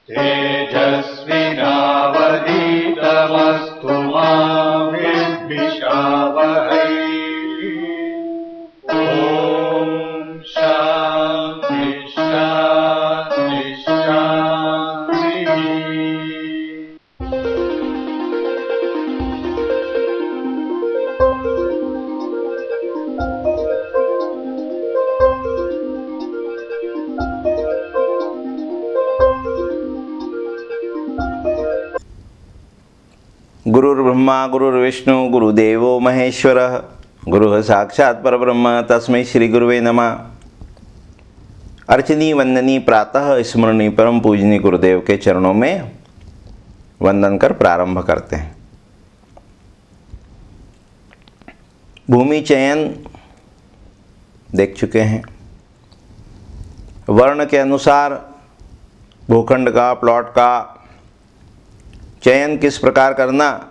तेजस्विनावधीतमस्तु मा विद्विषावहै। ॐ शान्ति शान्ति शान्तिः। गुरुर्ब्रह्मा गुरुर्विष्णु गुरुदेवो महेश्वरः गुरुः साक्षात् परब्रह्म तस्मै श्री गुरुवे नमः। अर्चनी वंदनी प्रातः स्मरणी परम पूजनी गुरुदेव के चरणों में वंदन कर प्रारंभ करते हैं। भूमि चयन देख चुके हैं। वर्ण के अनुसार भूखंड का, प्लॉट का चयन किस प्रकार करना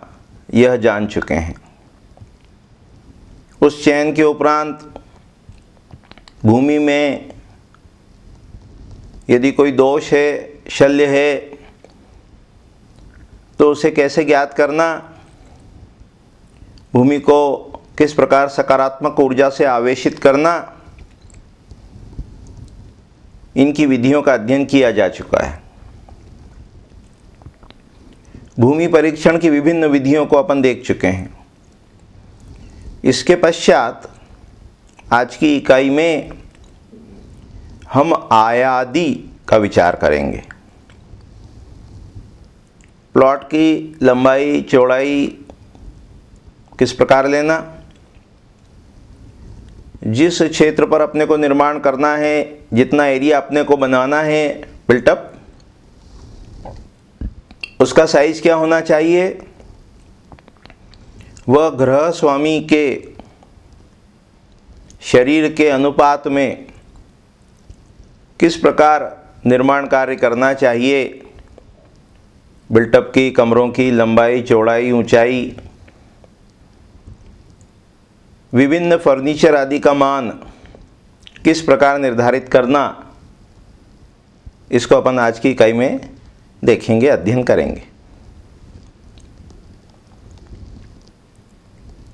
यह जान चुके हैं। उस चयन के उपरांत भूमि में यदि कोई दोष है, शल्य है, तो उसे कैसे ज्ञात करना, भूमि को किस प्रकार सकारात्मक ऊर्जा से आवेशित करना, इनकी विधियों का अध्ययन किया जा चुका है। भूमि परीक्षण की विभिन्न विधियों को अपन देख चुके हैं। इसके पश्चात आज की इकाई में हम आयादी का विचार करेंगे। प्लॉट की लंबाई चौड़ाई किस प्रकार लेना, जिस क्षेत्र पर अपने को निर्माण करना है, जितना एरिया अपने को बनाना है बिल्टअप, उसका साइज क्या होना चाहिए, वह गृह स्वामी के शरीर के अनुपात में किस प्रकार निर्माण कार्य करना चाहिए, बिल्टअप की, कमरों की लंबाई चौड़ाई ऊंचाई, विभिन्न फर्नीचर आदि का मान किस प्रकार निर्धारित करना, इसको अपन आज की इकाई में देखेंगे, अध्ययन करेंगे।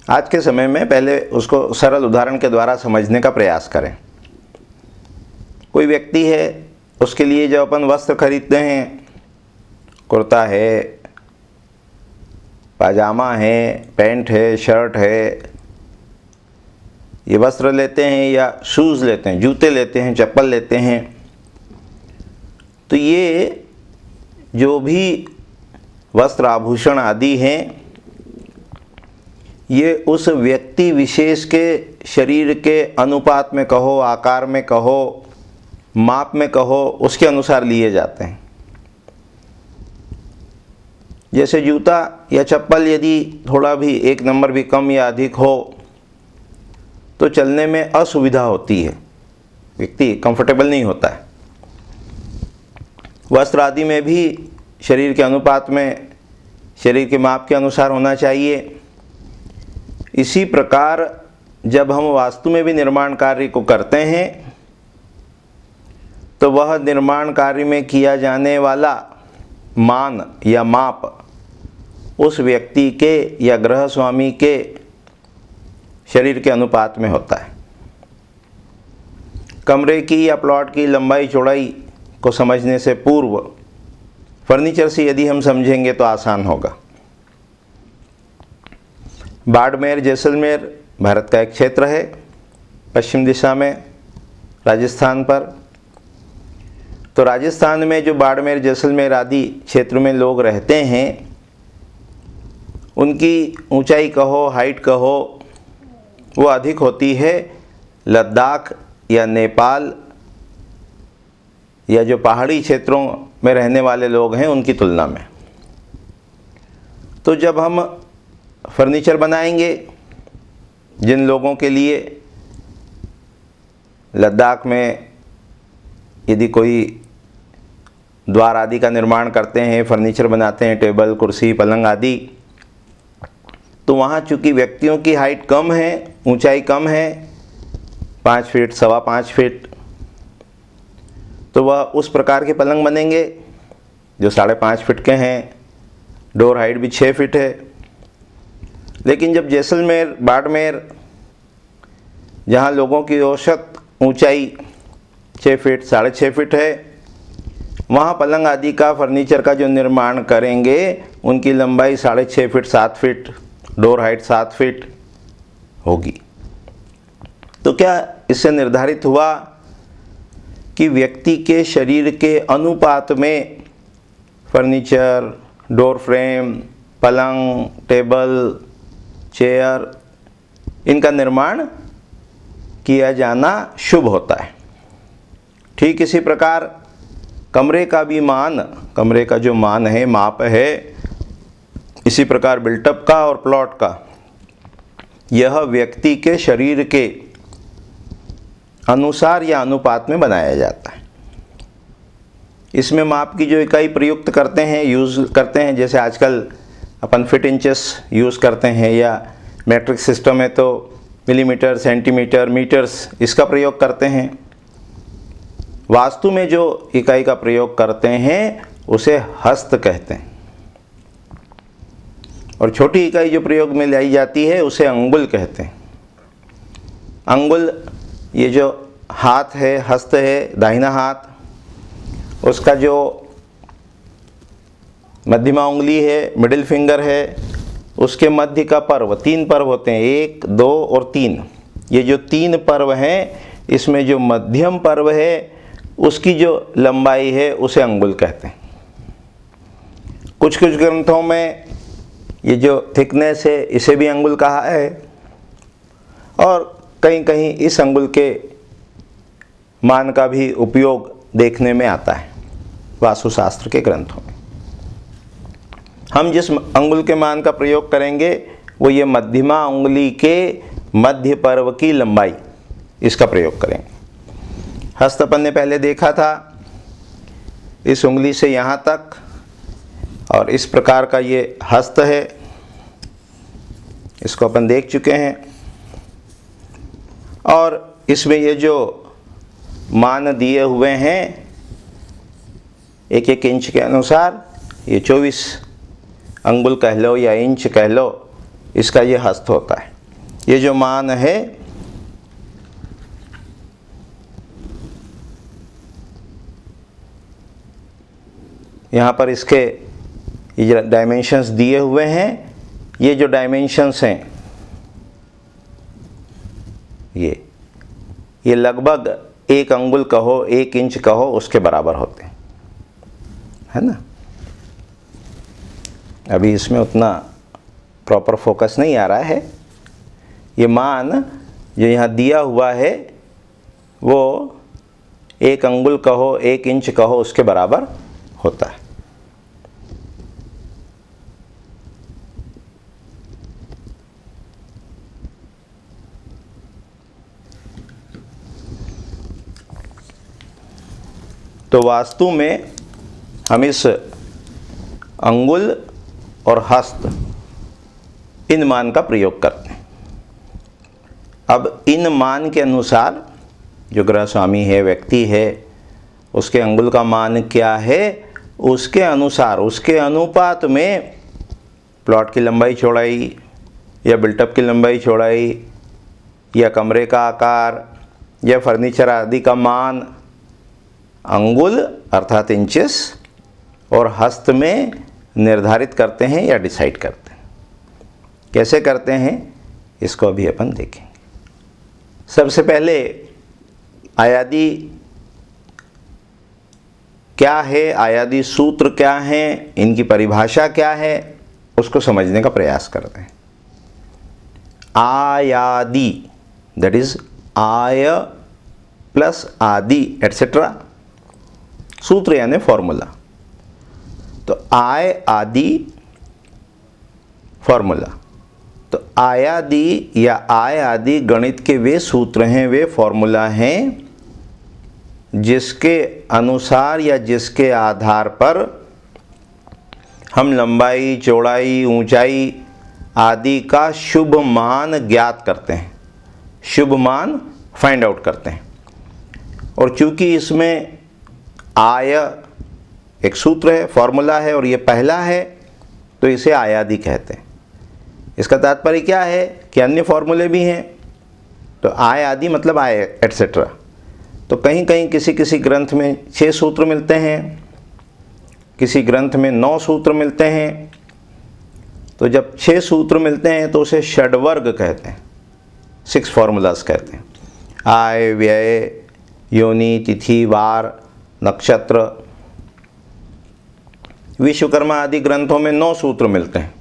आज के समय में पहले उसको सरल उदाहरण के द्वारा समझने का प्रयास करें। कोई व्यक्ति है, उसके लिए जब अपन वस्त्र खरीदते हैं, कुर्ता है, पाजामा है, पैंट है, शर्ट है, ये वस्त्र लेते हैं या शूज़ लेते हैं, जूते लेते हैं, चप्पल लेते हैं, तो ये जो भी वस्त्र आभूषण आदि हैं, ये उस व्यक्ति विशेष के शरीर के अनुपात में कहो, आकार में कहो, माप में कहो, उसके अनुसार लिए जाते हैं। जैसे जूता या चप्पल यदि थोड़ा भी एक नंबर भी कम या अधिक हो तो चलने में असुविधा होती है, व्यक्ति कंफर्टेबल नहीं होता है। वस्त्र आदि में भी शरीर के अनुपात में, शरीर के माप के अनुसार होना चाहिए। इसी प्रकार जब हम वास्तु में भी निर्माण कार्य को करते हैं तो वह निर्माण कार्य में किया जाने वाला मान या माप उस व्यक्ति के या गृह स्वामी के शरीर के अनुपात में होता है। कमरे की या प्लॉट की लंबाई चौड़ाई को समझने से पूर्व फर्नीचर से यदि हम समझेंगे तो आसान होगा। बाड़मेर जैसलमेर भारत का एक क्षेत्र है, पश्चिम दिशा में, राजस्थान पर। तो राजस्थान में जो बाड़मेर जैसलमेर आदि क्षेत्र में लोग रहते हैं, उनकी ऊंचाई कहो, हाइट कहो, वो अधिक होती है लद्दाख या नेपाल या जो पहाड़ी क्षेत्रों में रहने वाले लोग हैं उनकी तुलना में। तो जब हम फर्नीचर बनाएंगे, जिन लोगों के लिए लद्दाख में यदि कोई द्वार आदि का निर्माण करते हैं, फर्नीचर बनाते हैं, टेबल, कुर्सी, पलंग आदि, तो वहाँ चूँकि व्यक्तियों की हाइट कम है, ऊंचाई कम है, 5 फीट, 5.25 फीट, तो वह उस प्रकार के पलंग बनेंगे जो 5.5 फीट के हैं, डोर हाइट भी 6 फीट है। लेकिन जब जैसलमेर, बाड़मेर, जहाँ लोगों की औसत ऊंचाई 6 फीट, 6.5 फीट है, वहाँ पलंग आदि का फर्नीचर का जो निर्माण करेंगे उनकी लंबाई 6.5 feet, 7 feet, door height 7 feet होगी। तो क्या इससे निर्धारित हुआ कि व्यक्ति के शरीर के अनुपात में फर्नीचर, डोर फ्रेम, पलंग, टेबल, चेयर, इनका निर्माण किया जाना शुभ होता है। ठीक इसी प्रकार कमरे का भी मान, कमरे का जो मान है, माप है, इसी प्रकार बिल्टअप का और प्लॉट का, यह व्यक्ति के शरीर के अनुसार या अनुपात में बनाया जाता है। इसमें माप की जो इकाई प्रयुक्त करते हैं, यूज़ करते हैं, जैसे आजकल अपन फीट इंचेस यूज़ करते हैं, या मैट्रिक सिस्टम है तो मिलीमीटर, सेंटीमीटर, मीटर्स, इसका प्रयोग करते हैं। वास्तु में जो इकाई का प्रयोग करते हैं उसे हस्त कहते हैं, और छोटी इकाई जो प्रयोग में लाई जाती है उसे अंगुल कहते हैं। अंगुल, ये जो हाथ है, हस्त है, दाहिना हाथ, उसका जो मध्यमा उंगली है, मिडिल फिंगर है, उसके मध्य का पर्व, 3 पर्व होते हैं, 1, 2 और 3। ये जो 3 पर्व हैं, इसमें जो मध्यम पर्व है उसकी जो लंबाई है उसे अंगुल कहते हैं। कुछ कुछ ग्रंथों में ये जो थिकनेस है इसे भी अंगुल कहा है, और कहीं कहीं इस अंगुल के मान का भी उपयोग देखने में आता है वास्तुशास्त्र के ग्रंथों में। हम जिस अंगुल के मान का प्रयोग करेंगे वो ये मध्यमा उंगली के मध्य पर्व की लंबाई, इसका प्रयोग करेंगे। हस्त अपन ने पहले देखा था, इस उंगली से यहाँ तक, और इस प्रकार का ये हस्त है, इसको अपन देख चुके हैं। और इसमें ये जो मान दिए हुए हैं 1-1 इंच के अनुसार, ये 24 अंगुल कह लो या इंच कह लो, इसका ये हस्त होता है। ये जो मान है यहाँ पर इसके ये डायमेंशंस दिए हुए हैं। ये जो डायमेंशंस हैं ये लगभग 1 अंगुल कहो, 1 इंच कहो, उसके बराबर होते हैं, है ना। अभी इसमें उतना प्रॉपर फोकस नहीं आ रहा है। ये मान जो यहाँ दिया हुआ है वो 1 अंगुल कहो, 1 इंच कहो, उसके बराबर होता है। तो वास्तु में हम इस अंगुल और हस्त, इन मान का प्रयोग करते हैं। अब इन मान के अनुसार जो गृह स्वामी है, व्यक्ति है, उसके अंगुल का मान क्या है, उसके अनुसार, उसके अनुपात में प्लॉट की लंबाई चौड़ाई या बिल्टअप की लंबाई चौड़ाई या कमरे का आकार या फर्नीचर आदि का मान अंगुल अर्थात इंचेस और हस्त में निर्धारित करते हैं या डिसाइड करते हैं। कैसे करते हैं इसको अभी अपन देखेंगे। सबसे पहले आयादी क्या है, आयादी सूत्र क्या हैं, इनकी परिभाषा क्या है, उसको समझने का प्रयास करते हैं। आयादी, दैट इज आय प्लस आदि एटसेट्रा, सूत्र यानी फॉर्मूला। तो आय आदि फॉर्मूला। तो आयादी या आय आदि गणित के वे सूत्र हैं, वे फॉर्मूला हैं जिसके अनुसार या जिसके आधार पर हम लंबाई, चौड़ाई, ऊंचाई आदि का शुभ मान ज्ञात करते हैं, शुभ मान फाइंड आउट करते हैं। और चूंकि इसमें आय एक सूत्र है, फॉर्मूला है और ये पहला है, तो इसे आय आदि कहते हैं। इसका तात्पर्य क्या है कि अन्य फॉर्मूले भी हैं, तो आय आदि मतलब आय एटसेट्रा। तो कहीं कहीं किसी किसी ग्रंथ में 6 सूत्र मिलते हैं, किसी ग्रंथ में 9 सूत्र मिलते हैं। तो जब 6 सूत्र मिलते हैं तो उसे षड्वर्ग कहते हैं, 6 फॉर्मूलाज कहते हैं। आय, व्यय, योनि, तिथि, वार, नक्षत्र। विश्वकर्मा आदि ग्रंथों में 9 सूत्र मिलते हैं।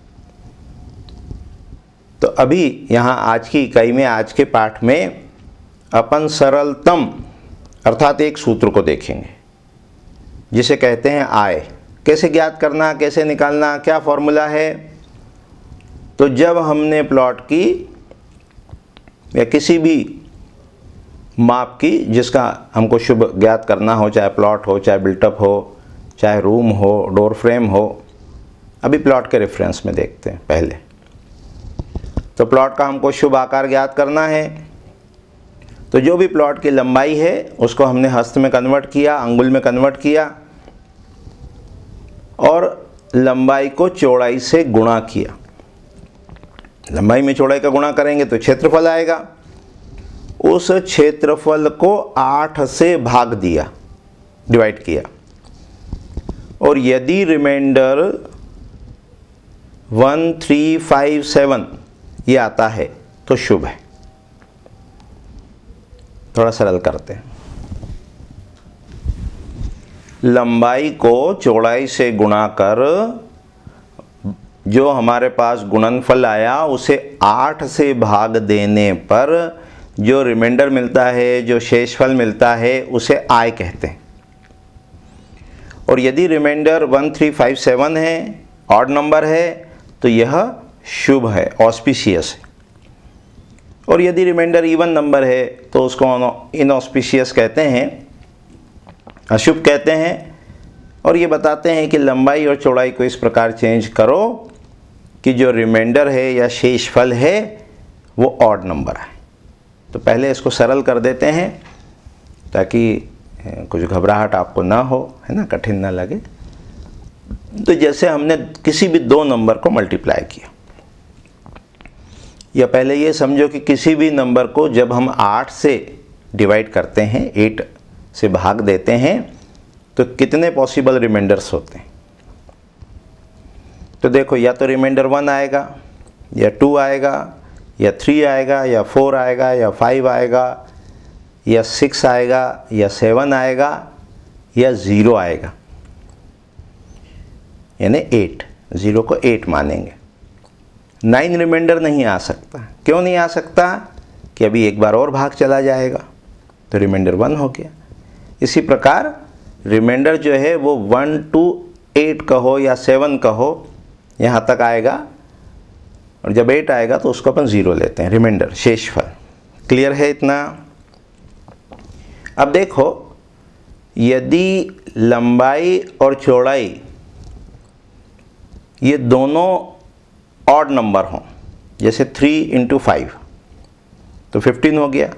तो अभी यहाँ आज की इकाई में, आज के पाठ में अपन सरलतम अर्थात एक सूत्र को देखेंगे जिसे कहते हैं आय। कैसे ज्ञात करना, कैसे निकालना, क्या फॉर्मूला है। तो जब हमने प्लॉट की या किसी भी माप की जिसका हमको शुभ ज्ञात करना हो, चाहे प्लॉट हो, चाहे बिल्टअप हो, चाहे रूम हो, डोर फ्रेम हो। अभी प्लॉट के रेफरेंस में देखते हैं पहले। तो प्लॉट का हमको शुभ आकार ज्ञात करना है। तो जो भी प्लॉट की लंबाई है उसको हमने हस्त में कन्वर्ट किया, अंगुल में कन्वर्ट किया और लंबाई को चौड़ाई से गुणा किया। लंबाई में चौड़ाई का गुणा करेंगे तो क्षेत्रफल आएगा। उस क्षेत्रफल को 8 से भाग दिया, डिवाइड किया। और यदि रिमाइंडर 1357 ये आता है तो शुभ है। थोड़ा सरल करते हैं। लंबाई को चौड़ाई से गुणा कर जो हमारे पास गुणनफल आया उसे 8 से भाग देने पर जो रिमाइंडर मिलता है, जो शेषफल मिलता है, उसे आय कहते हैं। और यदि रिमाइंडर 1357 है, ऑड नंबर है, तो यह शुभ है, ऑस्पिशियस है। और यदि रिमाइंडर इवन नंबर है तो उसको इनऑस्पिशियस कहते हैं, अशुभ कहते हैं। और ये बताते हैं कि लंबाई और चौड़ाई को इस प्रकार चेंज करो कि जो रिमाइंडर है या शेषफल है वो ऑड नंबर आए। तो पहले इसको सरल कर देते हैं ताकि कुछ घबराहट आपको ना हो, है ना, कठिन ना लगे। तो जैसे हमने किसी भी 2 नंबर को मल्टीप्लाई किया, या पहले ये समझो कि किसी भी नंबर को जब हम 8 से डिवाइड करते हैं, 8 से भाग देते हैं, तो कितने पॉसिबल रिमाइंडर्स होते हैं। तो देखो, या तो रिमाइंडर 1 आएगा, या 2 आएगा, या 3 आएगा, या 4 आएगा, या 5 आएगा, या 6 आएगा, या 7 आएगा, या 0 आएगा, यानी 8, 0 को 8 मानेंगे। 9 रिमाइंडर नहीं आ सकता। क्यों नहीं आ सकता? कि अभी एक बार और भाग चला जाएगा तो रिमाइंडर 1 हो गया। इसी प्रकार रिमाइंडर जो है वो 1 to 8 कहो या 7 कहो, यहाँ तक आएगा। और जब 8 आएगा तो उसको अपन 0 लेते हैं, रिमाइंडर, शेषफल। क्लियर है इतना? अब देखो, यदि लंबाई और चौड़ाई ये दोनों ऑड नंबर हों, जैसे 3 into 5 तो 15 हो गया।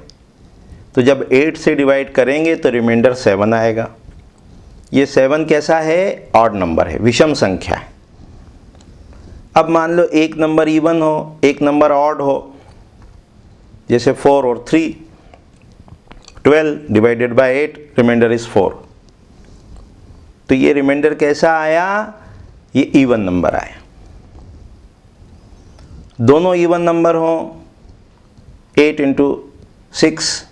तो जब 8 से डिवाइड करेंगे तो रिमाइंडर 7 आएगा। ये 7 कैसा है? ऑड नंबर है, विषम संख्या है। अब मान लो एक नंबर इवन हो, एक नंबर ऑड हो, जैसे 4 और 3, 12 डिवाइडेड बाय 8, रिमाइंडर इज 4। तो ये रिमाइंडर कैसा आया? ये इवन नंबर आया। दोनों इवन नंबर हों, 8 into 6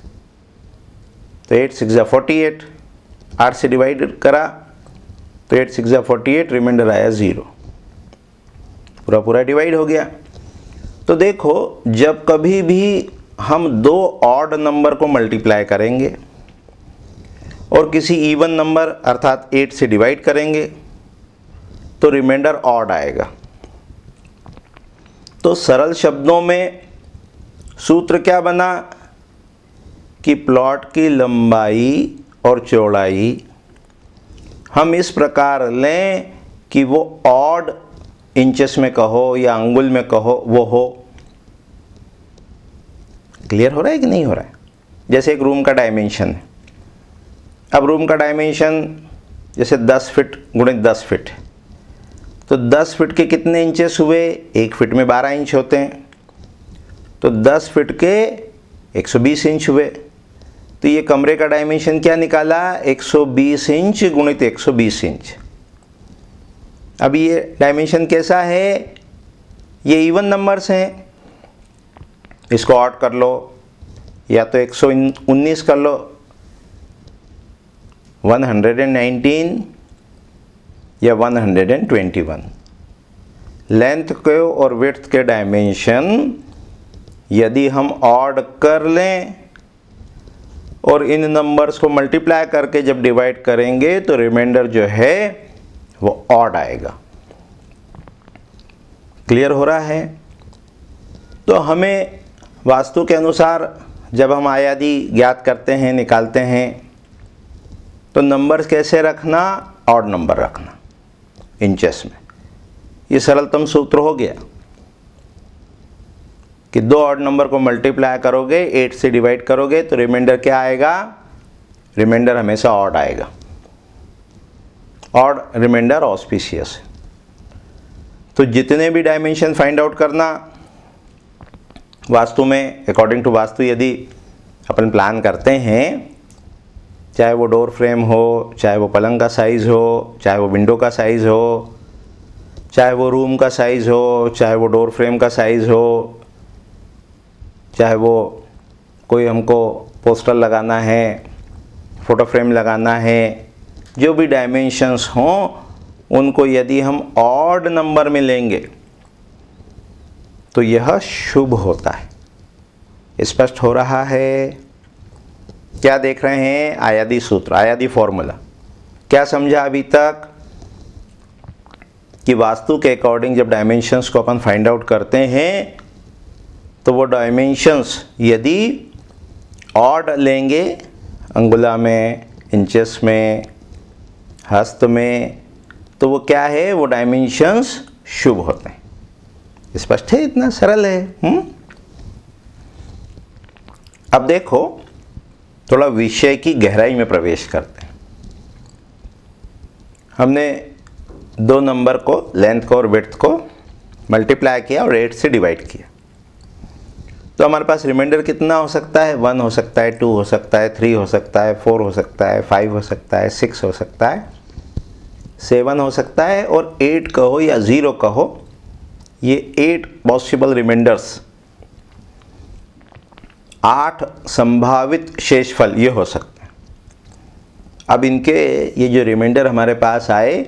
तो 8 6 जा 48, 8 से डिवाइड करा तो 8 6 जा 48, रिमाइंडर आया 0। पूरा पूरा डिवाइड हो गया। तो देखो, जब कभी भी हम 2 ऑड नंबर को मल्टीप्लाई करेंगे और किसी इवन नंबर अर्थात 8 से डिवाइड करेंगे तो रिमाइंडर ऑड आएगा। तो सरल शब्दों में सूत्र क्या बना कि प्लॉट की लंबाई और चौड़ाई हम इस प्रकार लें कि वो ऑड इंचेस में कहो या अंगुल में कहो वो हो। क्लियर हो रहा है कि नहीं हो रहा है? जैसे एक रूम का डायमेंशन है। अब रूम का डायमेंशन जैसे 10 फीट गुणित 10 फीट, तो 10 फीट के कितने इंचेस हुए? 1 फीट में 12 इंच होते हैं, तो 10 फीट के 120 इंच हुए। तो ये कमरे का डायमेंशन क्या निकाला? 120 इंच गुणित 120 इंच। अब ये डायमेंशन कैसा है? ये इवन नंबर्स हैं, इसको ऑड कर लो या तो 119 कर लो, 119 या 121। लेंथ के और विड्थ के डायमेंशन यदि हम ऑड कर लें और इन नंबर्स को मल्टीप्लाई करके जब डिवाइड करेंगे तो रिमाइंडर जो है वो ऑड आएगा। क्लियर हो रहा है? तो हमें वास्तु के अनुसार जब हम आयादी ज्ञात करते हैं, निकालते हैं, तो नंबर्स कैसे रखना? ऑड नंबर रखना इंचेस में। ये सरलतम सूत्र हो गया कि 2 ऑड नंबर को मल्टीप्लाई करोगे, 8 से डिवाइड करोगे तो रिमाइंडर क्या आएगा? रिमाइंडर हमेशा ऑड आएगा। ऑड रिमाइंडर ऑस्पिशियस है। तो जितने भी डायमेंशन फाइंड आउट करना वास्तु में, अकॉर्डिंग टू वास्तु यदि अपन प्लान करते हैं, चाहे वो डोर फ्रेम हो, चाहे वो पलंग का साइज़ हो, चाहे वो विंडो का साइज़ हो, चाहे वो रूम का साइज़ हो, चाहे वो डोर फ्रेम का साइज़ हो, चाहे वो कोई हमको पोस्टर लगाना है, फ़ोटो फ्रेम लगाना है, जो भी डायमेंशंस हों उनको यदि हम ऑड नंबर में लेंगे तो यह शुभ होता है। स्पष्ट हो रहा है? क्या देख रहे हैं? आयादी सूत्र, आयादी फॉर्मूला। क्या समझा अभी तक? कि वास्तु के अकॉर्डिंग जब डायमेंशंस को अपन फाइंड आउट करते हैं तो वो डायमेंशंस यदि ऑड लेंगे, अंगुला में, इंचेस में, हस्त में, तो वो क्या है? वो डायमेंशंस शुभ होते हैं। स्पष्ट है? इतना सरल है। अब देखो, थोड़ा विषय की गहराई में प्रवेश करते हैं। हमने 2 नंबर को, लेंथ को और विड्थ को मल्टीप्लाई किया और 8 से डिवाइड किया, तो हमारे पास रिमाइंडर कितना हो सकता है? 1 हो सकता है, 2 हो सकता है, 3 हो सकता है, 4 हो सकता है, 5 हो सकता है, 6 हो सकता है, 7 हो सकता है, और 8 कहो या 0 कहो, ये 8 पॉसिबल रिमाइंडर्स, 8 संभावित शेषफल ये हो सकते हैं। अब इनके ये जो रिमाइंडर हमारे पास आए,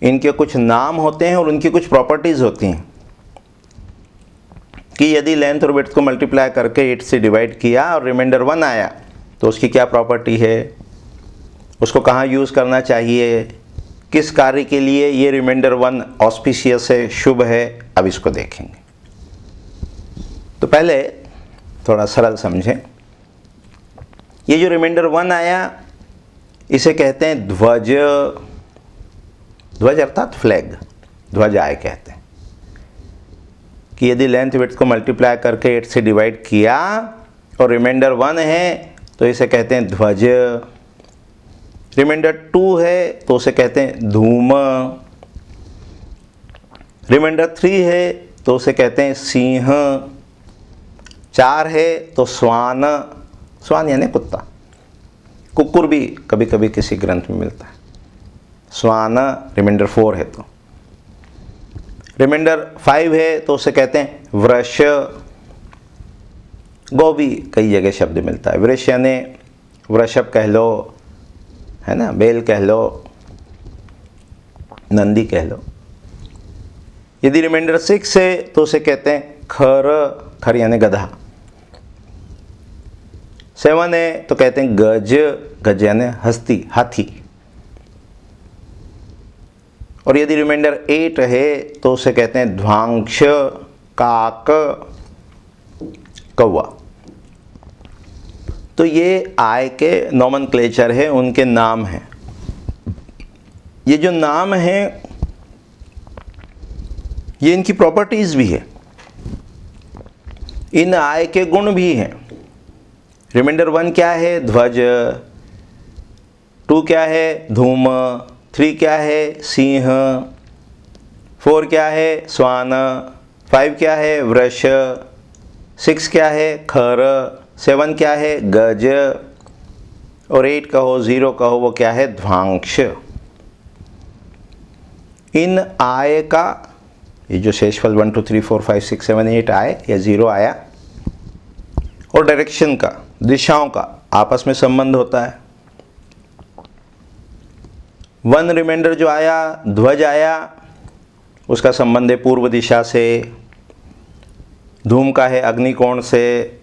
इनके कुछ नाम होते हैं और उनकी कुछ प्रॉपर्टीज़ होती हैं कि यदि लेंथ और विड्थ को मल्टीप्लाई करके 8 से डिवाइड किया और रिमाइंडर 1 आया तो उसकी क्या प्रॉपर्टी है, उसको कहाँ यूज़ करना चाहिए, किस कार्य के लिए ये रिमाइंडर 1 ऑस्पिशियस है, शुभ है। अब इसको देखेंगे। तो पहले थोड़ा सरल समझें। ये जो रिमाइंडर 1 आया, इसे कहते हैं ध्वज। ध्वज अर्थात फ्लैग, ध्वज आय कहते हैं। कि यदि लेंथ विड्थ को मल्टीप्लाई करके 8 से डिवाइड किया और रिमाइंडर 1 है तो इसे कहते हैं ध्वज। रिमाइंडर 2 है तो उसे कहते हैं धूम। रिमाइंडर 3 है तो उसे कहते हैं सिंह। 4 है तो स्वान। स्वान यानी कुत्ता। कुकुर भी कभी कभी किसी ग्रंथ में मिलता है। स्वान रिमाइंडर 4 है तो। रिमाइंडर 5 है तो उसे कहते हैं वृष। गौ भी कई जगह शब्द मिलता है। वृष यानी वृषभ कह लो, है ना, बैल कह लो, नंदी कह लो। यदि रिमाइंडर 6 है तो उसे कहते हैं खर। खर यानी गधा। 7 है तो कहते हैं गज। गज यानी हस्ती, हाथी। और यदि रिमाइंडर 8 है तो उसे कहते हैं ध्वांश, काक, कौवा। तो ये आय के नॉमनक्लेचर है, उनके नाम हैं। ये जो नाम हैं ये इनकी प्रॉपर्टीज भी है, इन आय के गुण भी हैं। रिमाइंडर 1 क्या है? ध्वज। 2 क्या है धूम, 3 क्या है सिंह, 4 क्या है स्वान, 5 क्या है वृष, 6 क्या है खर, 7 क्या है गज, और 8 कहो 0 कहो वो क्या है ध्वांश। इन आय का ये जो शेषफल 1 2 3 4 5 6 7 8 आए या 0 आया, और डायरेक्शन का, दिशाओं का आपस में संबंध होता है। 1 रिमाइंडर जो आया ध्वज आया, उसका संबंध है पूर्व दिशा से, धूम का है अग्निकोण से,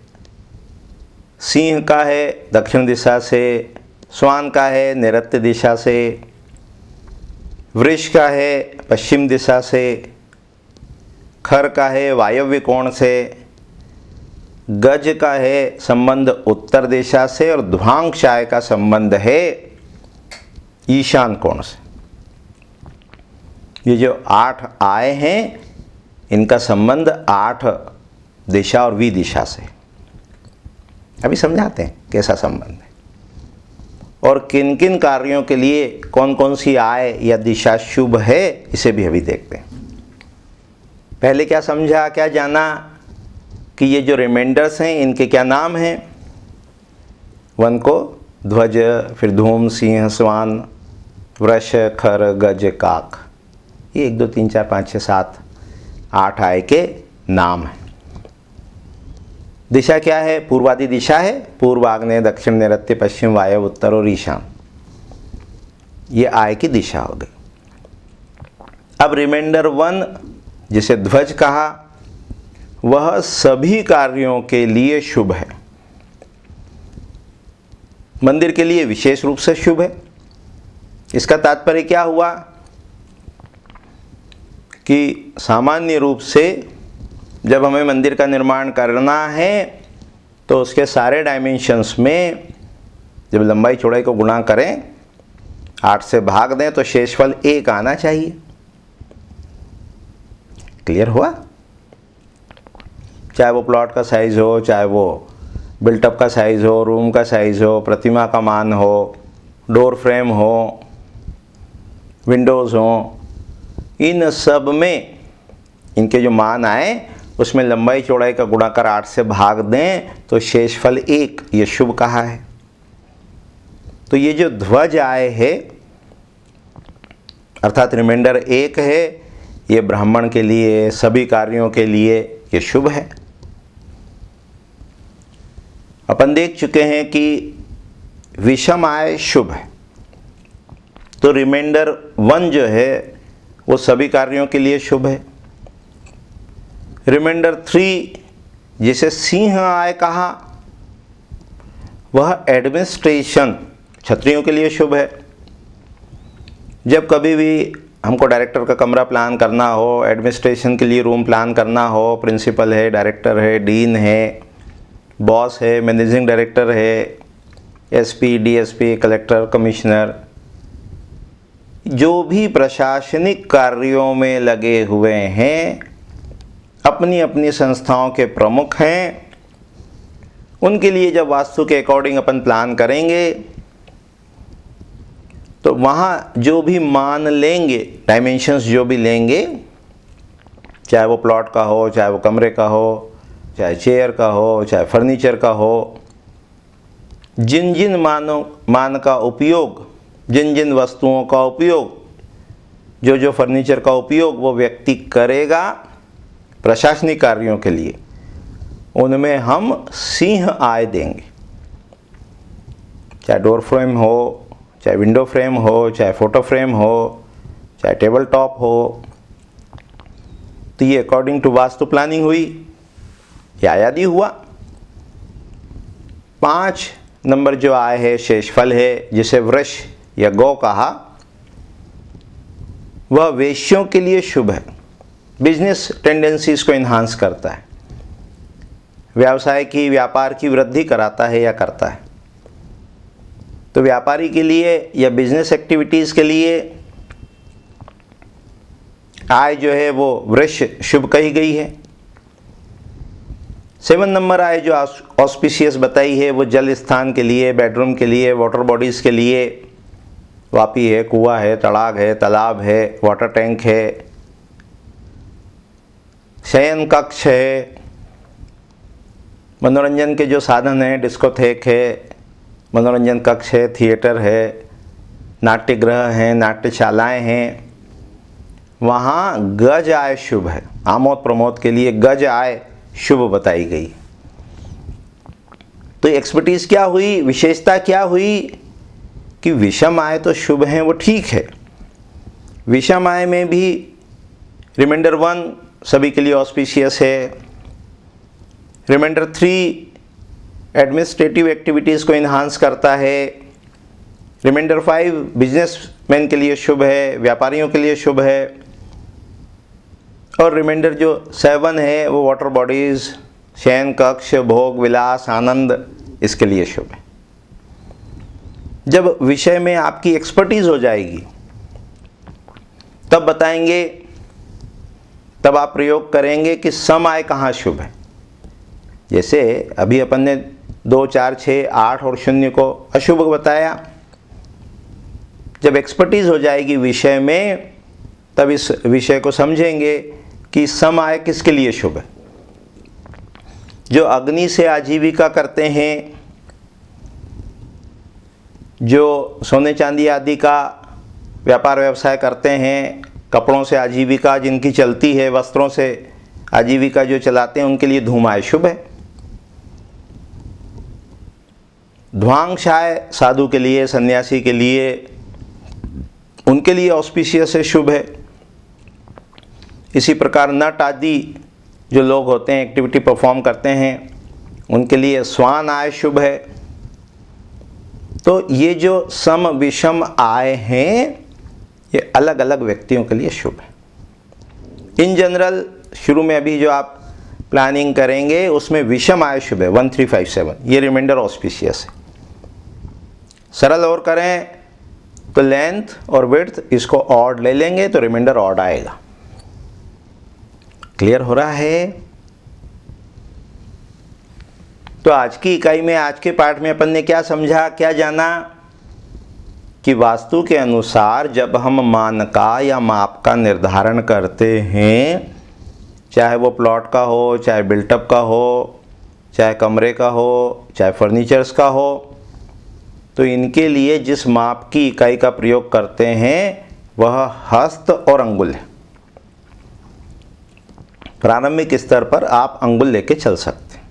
सिंह का है दक्षिण दिशा से, स्वान का है नैऋत्य दिशा से, वृष का है पश्चिम दिशा से, खर का है वायव्य कोण से, गज का है संबंध उत्तर दिशा से, और ध्वांशाय का संबंध है ईशान कोण से। ये जो 8 आए हैं इनका संबंध 8 दिशा और विदिशा से। अभी समझाते हैं कैसा संबंध है और किन किन कार्यों के लिए कौन कौन सी आय या दिशा शुभ है, इसे भी अभी देखते हैं। पहले क्या समझा, क्या जाना कि ये जो रिमाइंडर्स हैं इनके क्या नाम हैं। 1 को ध्वज, फिर धूम, सिंह, स्वान, वृष, खर, गज, काक, ये 1 2 3 4 5 6 7 8 आय के नाम हैं। दिशा क्या है, पूर्वादि दिशा है, पूर्व, आग्नेय, दक्षिण, नैऋत्य, पश्चिम, वायव्य, उत्तर और ईशान, ये आय की दिशा हो गई। अब रिमाइंडर 1 जिसे ध्वज कहा, वह सभी कार्यों के लिए शुभ है। मंदिर के लिए विशेष रूप से शुभ है। इसका तात्पर्य क्या हुआ कि सामान्य रूप से जब हमें मंदिर का निर्माण करना है तो उसके सारे डायमेंशंस में जब लंबाई चौड़ाई को गुणा करें, 8 से भाग दें तो शेषफल 1 आना चाहिए। क्लियर हुआ? चाहे वो प्लॉट का साइज हो, चाहे वो बिल्टअप का साइज हो, रूम का साइज हो, प्रतिमा का मान हो, डोर फ्रेम हो, विंडोज़ हो, इन सब में इनके जो मान आए उसमें लंबाई चौड़ाई का गुणा कर 8 से भाग दें तो शेषफल 1, ये शुभ कहा है। तो ये जो ध्वज आए है अर्थात रिमाइंडर 1 है, ये ब्राह्मण के लिए, सभी कार्यों के लिए ये शुभ है। अपन देख चुके हैं कि विषम आय शुभ है, तो रिमाइंडर 1 जो है वो सभी कार्यों के लिए शुभ है। रिमाइंडर 3 जिसे सिंह आय कहा, वह एडमिनिस्ट्रेशन, क्षत्रियों के लिए शुभ है। जब कभी भी हमको डायरेक्टर का कमरा प्लान करना हो, एडमिनिस्ट्रेशन के लिए रूम प्लान करना हो, प्रिंसिपल है, डायरेक्टर है, डीन है, बॉस है, मैनेजिंग डायरेक्टर है, एसपी, डीएसपी, कलेक्टर, कमिश्नर, जो भी प्रशासनिक कार्यों में लगे हुए हैं, अपनी अपनी संस्थाओं के प्रमुख हैं, उनके लिए जब वास्तु के अकॉर्डिंग अपन प्लान करेंगे तो वहाँ जो भी मान लेंगे, डायमेंशंस जो भी लेंगे, चाहे वो प्लॉट का हो, चाहे वो कमरे का हो, चाहे चेयर का हो, चाहे फर्नीचर का हो, जिन जिन मान का उपयोग, जिन जिन वस्तुओं का उपयोग, जो जो फर्नीचर का उपयोग वो व्यक्ति करेगा प्रशासनिक कार्यों के लिए, उनमें हम सिंह आय देंगे। चाहे डोर फ्रेम हो, चाहे विंडो फ्रेम हो, चाहे फोटो फ्रेम हो, चाहे टेबल टॉप हो, तो ये अकॉर्डिंग टू वास्तु प्लानिंग हुई, ये आयादी हुआ। 5 नंबर जो आय है शेषफल है, जिसे वृष या गौ कहा, वह वेश्यों के लिए शुभ है। बिजनेस टेंडेंसीज को इन्हांस करता है, व्यवसाय की, व्यापार की वृद्धि कराता है या करता है। तो व्यापारी के लिए या बिजनेस एक्टिविटीज़ के लिए आय जो है वो वृष शुभ कही गई है। 7 नंबर आय जो ऑस्पिशियस बताई है वो जल स्थान के लिए, बेडरूम के लिए, वाटर बॉडीज़ के लिए, वापी है, कुआं है, तड़ाग है, तालाब है, वाटर टैंक है, शयन कक्ष है, मनोरंजन के जो साधन हैं, डिस्कोथेक है, मनोरंजन कक्ष है, थिएटर है, नाट्यगृह हैं, नाट्यशालाएं हैं, वहाँ गज आय शुभ है। आमोद प्रमोद के लिए गज आय शुभ बताई गई। तो एक्सपर्टीज क्या हुई, विशेषता क्या हुई कि विषम आय तो शुभ हैं, वो ठीक है। विषम आय में भी रिमाइंडर 1 सभी के लिए ऑस्पिशियस है। रिमाइंडर 3 एडमिनिस्ट्रेटिव एक्टिविटीज़ को इन्हांस करता है। रिमाइंडर 5 बिजनेसमैन के लिए शुभ है, व्यापारियों के लिए शुभ है। और रिमाइंडर जो 7 है वो वाटर बॉडीज़, शयन कक्ष, भोग विलास, आनंद, इसके लिए शुभ है। जब विषय में आपकी एक्सपर्टीज हो जाएगी तब बताएंगे, तब आप प्रयोग करेंगे कि सम आय कहाँ शुभ है। जैसे अभी अपन ने 2, 4, 6, 8 और 0 को अशुभ बताया। जब एक्सपर्टीज हो जाएगी विषय में तब इस विषय को समझेंगे कि सम आय किसके लिए शुभ है। जो अग्नि से आजीविका करते हैं, जो सोने चांदी आदि का व्यापार व्यवसाय करते हैं, कपड़ों से आजीविका जिनकी चलती है, वस्त्रों से आजीविका जो चलाते हैं, उनके लिए धूम आय शुभ है। ध्वांगशाय साधु के लिए, सन्यासी के लिए, उनके लिए ऑस्पिशियस है, शुभ है। इसी प्रकार नट आदि जो लोग होते हैं, एक्टिविटी परफॉर्म करते हैं, उनके लिए स्वान आय शुभ है। तो ये जो सम विषम आय हैं ये अलग अलग व्यक्तियों के लिए शुभ है। इन जनरल शुरू में अभी जो आप प्लानिंग करेंगे उसमें विषम आय शुभ है 1357, ये रिमाइंडर ऑस्पिशियस है। सरल और करें तो लेंथ और विड्थ इसको ऑड ले लेंगे तो रिमाइंडर ऑड आएगा। क्लियर हो रहा है? तो आज की इकाई में, आज के पाठ में अपन ने क्या समझा, क्या जाना कि वास्तु के अनुसार जब हम मानका या माप का निर्धारण करते हैं, चाहे वो प्लॉट का हो, चाहे बिल्टअप का हो, चाहे कमरे का हो, चाहे फर्नीचर्स का हो, तो इनके लिए जिस माप की इकाई का प्रयोग करते हैं वह हस्त और अंगुल है। प्रारंभिक स्तर पर आप अंगुल लेके चल सकते हैं।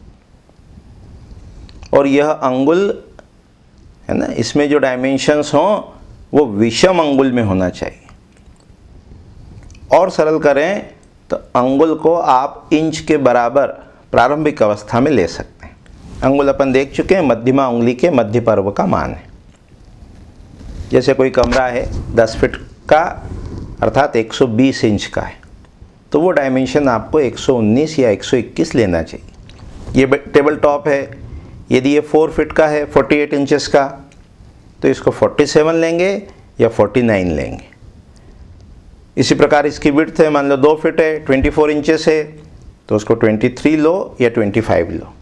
और यह अंगुल है ना, इसमें जो डायमेंशंस हों वो विषम अंगुल में होना चाहिए। और सरल करें तो अंगुल को आप इंच के बराबर प्रारंभिक अवस्था में ले सकते हैं। अंगुल अपन देख चुके हैं, मध्यमा उंगली के मध्य पर्व का मान है। जैसे कोई कमरा है 10 फीट का अर्थात 120 इंच का है, तो वो डायमेंशन आपको 119 या 121 लेना चाहिए। ये टेबल टॉप है, यदि ये 4 फीट का है 48 इंचेस का, तो इसको 47 लेंगे या 49 लेंगे। इसी प्रकार इसकी विड्थ है, मान लो 2 फीट है 24 इंचेस है, तो उसको 23 लो या 25 लो।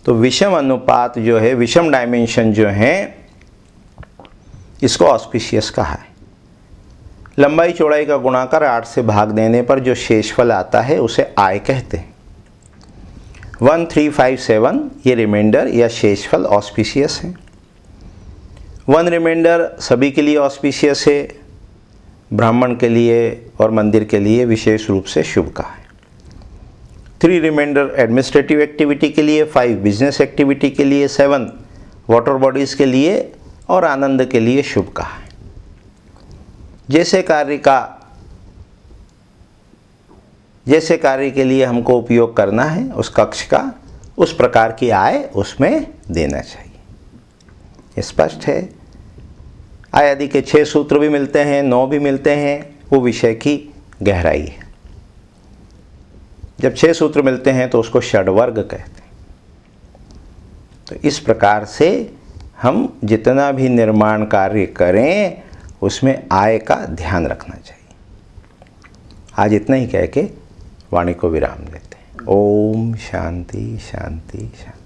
तो विषम अनुपात जो है, विषम डायमेंशन जो है, इसको ऑस्पिशियस कहा है। लंबाई चौड़ाई का गुणाकर 8 से भाग देने पर जो शेषफल आता है उसे आय कहते हैं। 1357 ये रिमाइंडर या शेषफल ऑस्पिशियस है। 1 रिमाइंडर सभी के लिए ऑस्पिशियस है, ब्राह्मण के लिए और मंदिर के लिए विशेष रूप से शुभ कहा है। 3 रिमाइंडर एडमिनिस्ट्रेटिव एक्टिविटी के लिए, 5 बिजनेस एक्टिविटी के लिए, 7 वाटर बॉडीज़ के लिए और आनंद के लिए शुभ कहा है। जैसे कार्य के लिए हमको उपयोग करना है उस कक्ष का, उस प्रकार की आय उसमें देना चाहिए। स्पष्ट है? आय आदि के 6 सूत्र भी मिलते हैं, 9 भी मिलते हैं, वो विषय की गहराई है। जब 6 सूत्र मिलते हैं तो उसको षड्वर्ग कहते हैं। तो इस प्रकार से हम जितना भी निर्माण कार्य करें उसमें आय का ध्यान रखना चाहिए। आज इतना ही कह के वाणी को विराम देते हैं। ओम शांति शांति शांति।